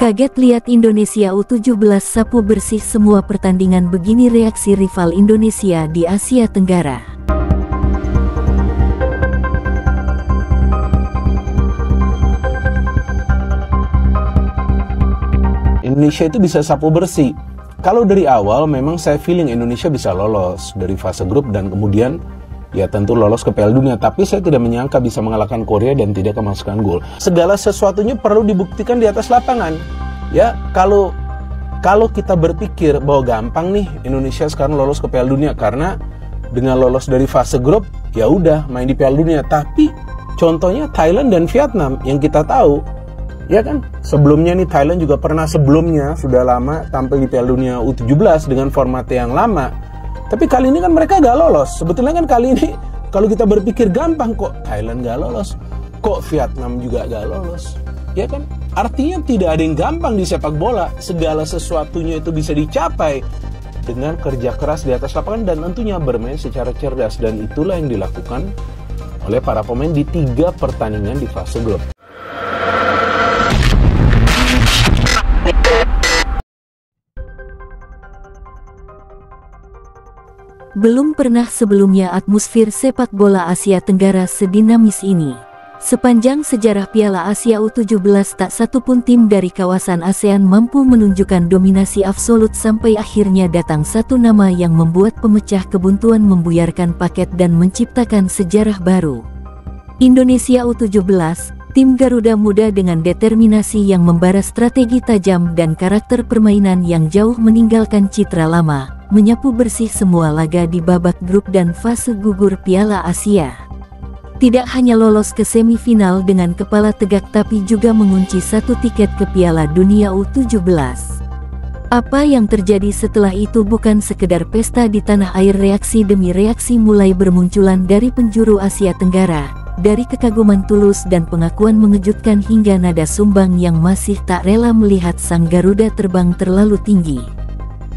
Kaget lihat Indonesia U17 sapu bersih semua pertandingan, begini reaksi rival Indonesia di Asia Tenggara. Indonesia itu bisa sapu bersih. Kalau dari awal memang saya feeling Indonesia bisa lolos dari fase grup dan kemudian ya tentu lolos ke Piala Dunia, tapi saya tidak menyangka bisa mengalahkan Korea dan tidak kemasukan gol. Segala sesuatunya perlu dibuktikan di atas lapangan. Ya, kalau kita berpikir bahwa gampang nih Indonesia sekarang lolos ke Piala Dunia karena dengan lolos dari fase grup ya udah main di Piala Dunia, tapi contohnya Thailand dan Vietnam yang kita tahu, ya kan? Sebelumnya nih Thailand juga pernah sebelumnya sudah lama tampil di Piala Dunia U17 dengan format yang lama. Tapi kali ini kan mereka gak lolos. Sebetulnya kan kali ini kalau kita berpikir gampang, kok Thailand gak lolos, kok Vietnam juga gak lolos, ya kan? Artinya tidak ada yang gampang di sepak bola. Segala sesuatunya itu bisa dicapai dengan kerja keras di atas lapangan dan tentunya bermain secara cerdas. Dan itulah yang dilakukan oleh para pemain di 3 pertandingan di fase grup. Belum pernah sebelumnya atmosfer sepak bola Asia Tenggara sedinamis ini. Sepanjang sejarah Piala Asia U17 tak satu pun tim dari kawasan ASEAN mampu menunjukkan dominasi absolut sampai akhirnya datang satu nama yang membuat pemecah kebuntuan, membuyarkan paket dan menciptakan sejarah baru. Indonesia U17, tim Garuda Muda dengan determinasi yang membara, strategi tajam dan karakter permainan yang jauh meninggalkan citra lama, menyapu bersih semua laga di babak grup dan fase gugur Piala Asia. Tidak hanya lolos ke semifinal dengan kepala tegak tapi juga mengunci 1 tiket ke Piala Dunia U17. Apa yang terjadi setelah itu bukan sekedar pesta di tanah air, reaksi demi reaksi mulai bermunculan dari penjuru Asia Tenggara. Dari kekaguman tulus dan pengakuan mengejutkan hingga nada sumbang yang masih tak rela melihat sang Garuda terbang terlalu tinggi.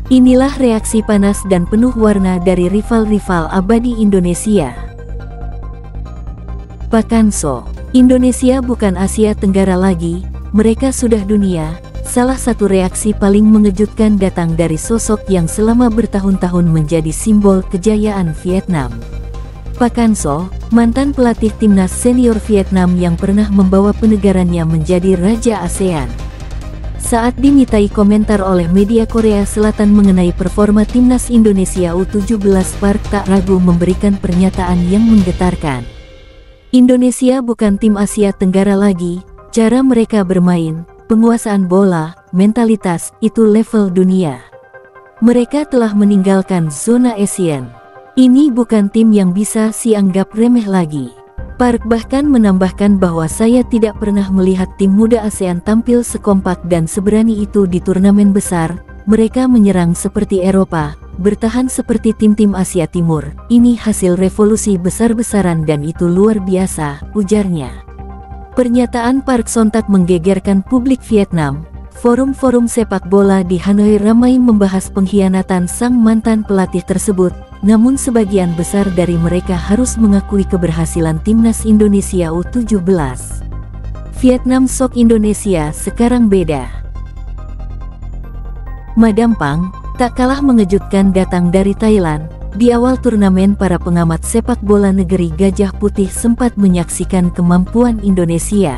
Inilah reaksi panas dan penuh warna dari rival-rival abadi Indonesia. Pakanso, Indonesia bukan Asia Tenggara lagi, mereka sudah dunia. Salah satu reaksi paling mengejutkan datang dari sosok yang selama bertahun-tahun menjadi simbol kejayaan Vietnam. Pakanso, mantan pelatih timnas senior Vietnam yang pernah membawa penegarannya menjadi Raja ASEAN. Saat dimintai komentar oleh media Korea Selatan mengenai performa timnas Indonesia U17, Park tak ragu memberikan pernyataan yang menggetarkan. Indonesia bukan tim Asia Tenggara lagi, cara mereka bermain, penguasaan bola, mentalitas, itu level dunia. Mereka telah meninggalkan zona ASEAN. Ini bukan tim yang bisa dianggap remeh lagi. Park bahkan menambahkan bahwa saya tidak pernah melihat tim muda ASEAN tampil sekompak dan seberani itu di turnamen besar. Mereka menyerang seperti Eropa, bertahan seperti tim-tim Asia Timur. Ini hasil revolusi besar-besaran dan itu luar biasa, ujarnya. Pernyataan Park sontak menggegerkan publik Vietnam. Forum-forum sepak bola di Hanoi ramai membahas pengkhianatan sang mantan pelatih tersebut. Namun sebagian besar dari mereka harus mengakui keberhasilan timnas Indonesia U17. Vietnam sok Indonesia sekarang beda. Madampang, tak kalah mengejutkan datang dari Thailand. Di awal turnamen, para pengamat sepak bola negeri Gajah Putih sempat menyaksikan kemampuan Indonesia.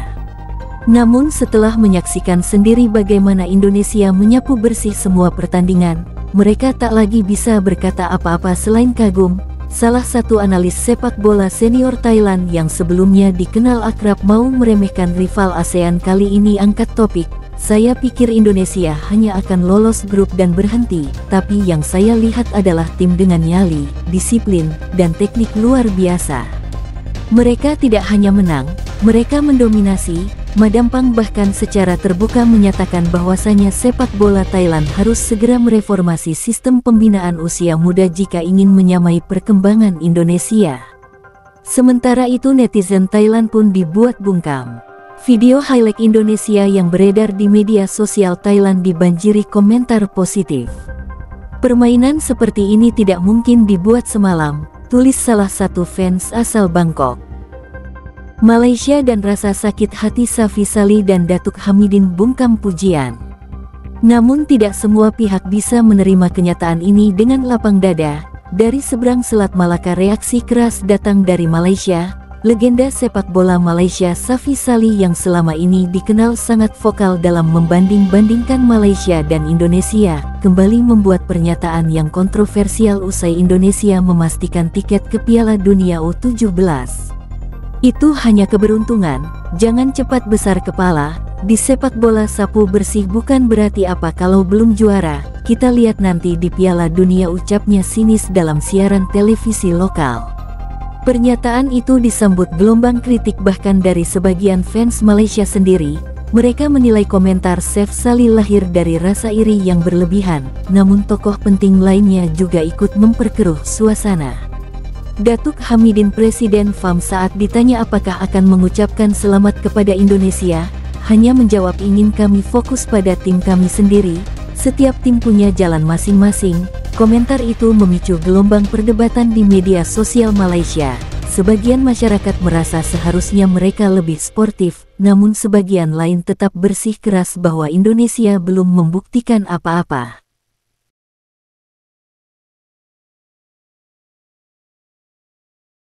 Namun setelah menyaksikan sendiri bagaimana Indonesia menyapu bersih semua pertandingan, mereka tak lagi bisa berkata apa-apa selain kagum. Salah satu analis sepak bola senior Thailand yang sebelumnya dikenal akrab mau meremehkan rival ASEAN kali ini angkat topik, "Saya pikir Indonesia hanya akan lolos grup dan berhenti, tapi yang saya lihat adalah tim dengan nyali, disiplin, dan teknik luar biasa. Mereka tidak hanya menang, mereka mendominasi." Madampang bahkan secara terbuka menyatakan bahwasanya sepak bola Thailand harus segera mereformasi sistem pembinaan usia muda jika ingin menyamai perkembangan Indonesia. Sementara itu netizen Thailand pun dibuat bungkam. Video highlight Indonesia yang beredar di media sosial Thailand dibanjiri komentar positif. "Permainan seperti ini tidak mungkin dibuat semalam," tulis salah satu fans asal Bangkok. Malaysia dan rasa sakit hati Safi Salih dan Datuk Hamidin bungkam pujian. Namun tidak semua pihak bisa menerima kenyataan ini dengan lapang dada. Dari seberang Selat Malaka reaksi keras datang dari Malaysia. Legenda sepak bola Malaysia Safi Salih yang selama ini dikenal sangat vokal dalam membanding-bandingkan Malaysia dan Indonesia, kembali membuat pernyataan yang kontroversial usai Indonesia memastikan tiket ke Piala Dunia U17. Itu hanya keberuntungan, jangan cepat besar kepala. Di sepak bola sapu bersih bukan berarti apa kalau belum juara, kita lihat nanti di Piala Dunia, ucapnya sinis dalam siaran televisi lokal. Pernyataan itu disambut gelombang kritik bahkan dari sebagian fans Malaysia sendiri. Mereka menilai komentar Safi Salih lahir dari rasa iri yang berlebihan, namun tokoh penting lainnya juga ikut memperkeruh suasana. Datuk Hamidin, Presiden FAM, saat ditanya apakah akan mengucapkan selamat kepada Indonesia, hanya menjawab, ingin kami fokus pada tim kami sendiri, setiap tim punya jalan masing-masing. Komentar itu memicu gelombang perdebatan di media sosial Malaysia. Sebagian masyarakat merasa seharusnya mereka lebih sportif, namun sebagian lain tetap bersikeras bahwa Indonesia belum membuktikan apa-apa.